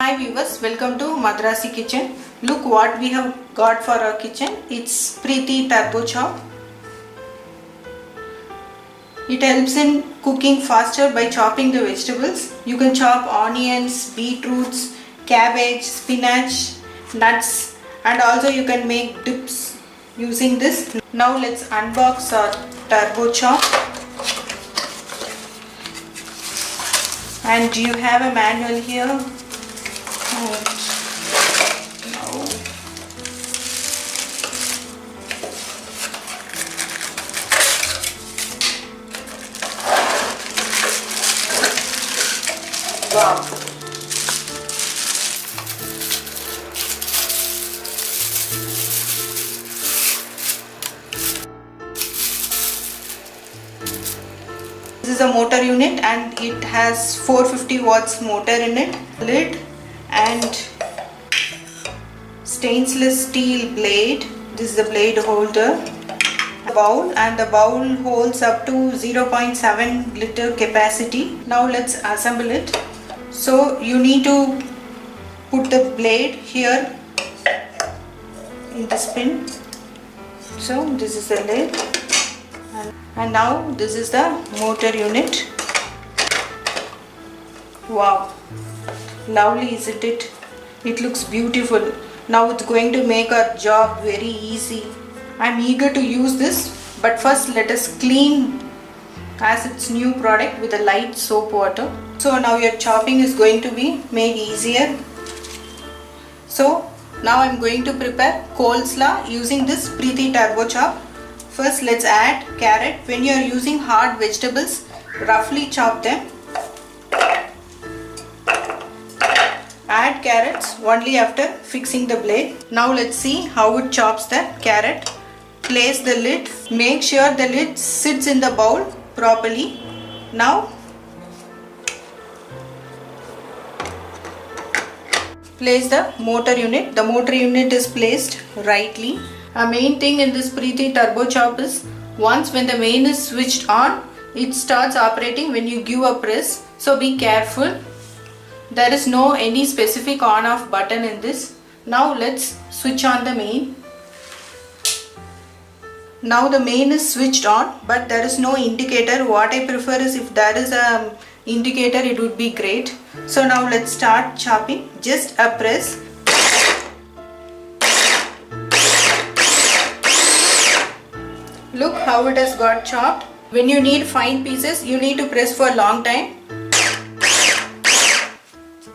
Hi viewers, welcome to Madraasi kitchen. Look what we have got for our kitchen. It's Preethi Turbo chop. It helps in cooking faster by chopping the vegetables. You can chop onions, beetroots, cabbage, spinach, nuts, and also you can make dips using this. Now let's unbox our turbo chop. And you have a manual here. Wow. This is a motor unit and it has 450 watts motor in it. Lid and stainless steel blade. This is the blade holder. Bowl, and the bowl holds up to 0.7 liter capacity. Now let's assemble it. So you need to put the blade here in this pin. So this is the lid, and now this is the motor unit. Wow, lovely, isn't it? It looks beautiful. Now it's going to make our job very easy. I'm eager to use this, but first let us clean as it's new product with a light soap water. So now your chopping is going to be made easier. So now I'm going to prepare coleslaw using this Preethi Turbo chop. First let's add carrot. When you are using hard vegetables, roughly chop them. Add carrots only after fixing the blade. Now let's see how it chops the carrot. Place the lid. Make sure the lid sits in the bowl properly. Now place the motor unit. The motor unit is placed rightly. A main thing in this Preethi Turbo chop is once when the main is switched on, it starts operating when you give a press. So be careful. There is no any specific on off button in this. Now let's switch on the main. Now the main is switched on, but there is no indicator. What I prefer is if there is a indicator, it would be great. So now let's start chopping. Just a press. Look how it has got chopped. When you need fine pieces, you need to press for a long time.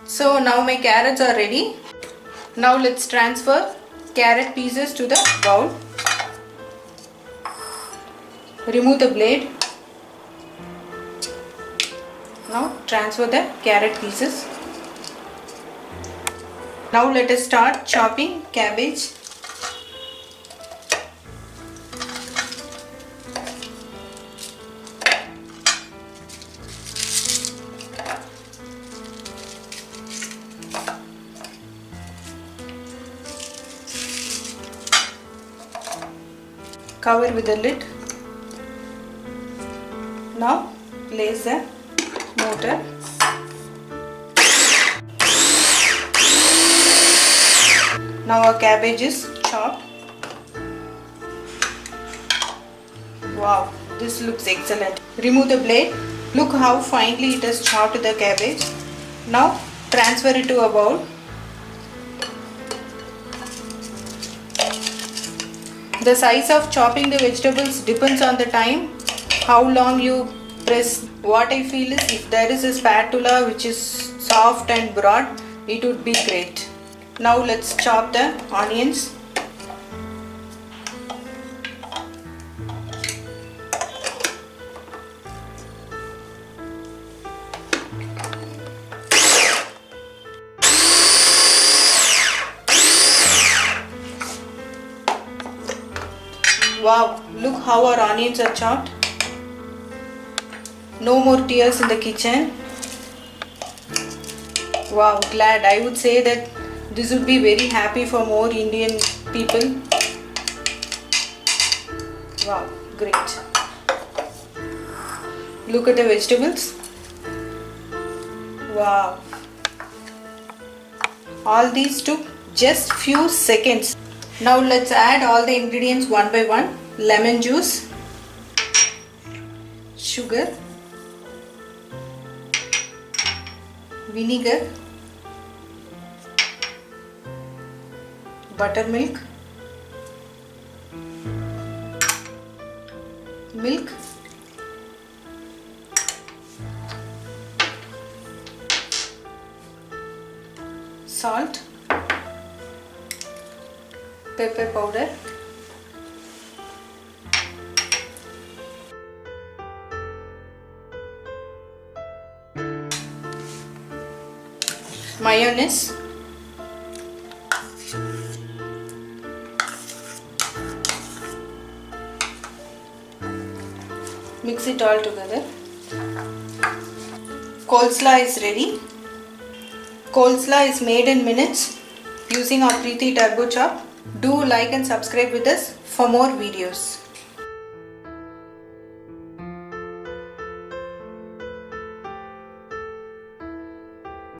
So now my carrots are ready. Now let's transfer carrot pieces to the bowl. Remove the blade. Now transfer the carrot pieces. Now let us start chopping cabbage. Cover with the lid. Now place the motor. Now our cabbage is chopped. Wow, this looks excellent. Remove the blade. Look how finely it has chopped the cabbage. Now transfer it to a bowl. The size of chopping the vegetables depends on the time, how long you press. What I feel is if there is a spatula which is soft and broad, it would be great. Now let's chop the onions. Wow, look how our onions are chopped. No more tears in the kitchen. Wow, glad. I would say that this would be very happy for more Indian people. Wow, great. Look at the vegetables. Wow. All these took just few seconds. Now let's add all the ingredients one by one. Lemon juice, sugar, vinegar, buttermilk, milk, salt, pepper powder, mayonnaise, mix it all together. Coleslaw is ready. Coleslaw is made in minutes using our Preethi Turbo chop. Do like and subscribe with us for more videos.